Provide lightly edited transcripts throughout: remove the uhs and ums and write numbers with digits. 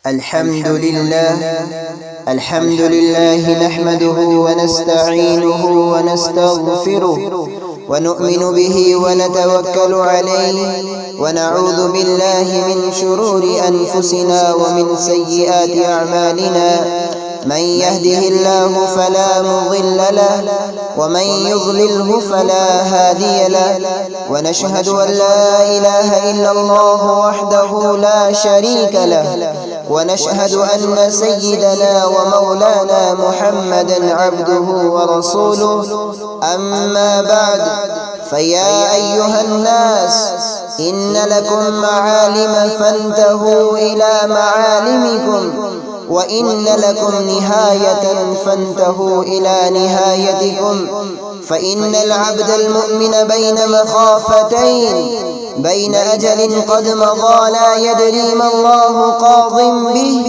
الحمد لله نحمده ونستعينه ونستغفره ونؤمن به ونتوكل عليه ونعوذ بالله من شرور أنفسنا ومن سيئات أعمالنا. من يهده الله فلا مضل له ومن يضلله فلا هادي له، ونشهد أن لا إله إلا الله وحده لا شريك له، ونشهد أن سيدنا ومولانا محمدا عبده ورسوله. أما بعد، فيا أيها الناس إن لكم معالم فانتهوا إلى معالمكم، وإن لكم نهاية فانتهوا إلى نهايتكم. فإن العبد المؤمن بين مخافتين، بين أجل قد مضى لا يدري ما الله قاض به،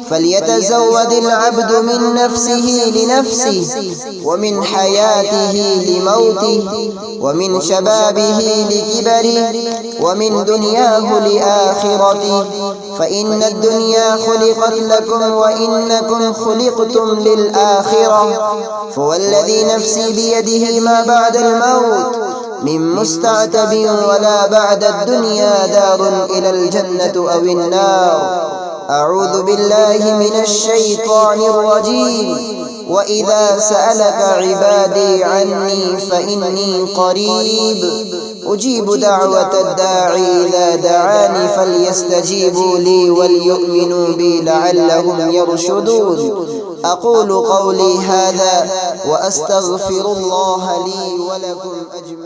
فليتزود العبد من نفسه لنفسه، ومن حياته لموته، ومن شبابه لكبره، ومن دنياه لآخرته. فإن الدنيا خلقت لكم وإنكم خلقتم للآخرة. فوالذي نفسي بيده ما بعد الموت من مستعتب ولا بعد الدنيا دار إلى الجنة أو النار. أعوذ بالله من الشيطان الرجيم. وإذا سألك عبادي عني فإني قريب أجيب دعوة الداعي إذا دعاني فليستجيبوا لي وليؤمنوا بي لعلهم يرشدون. أقول قولي هذا وأستغفر الله لي ولكم أجمعين.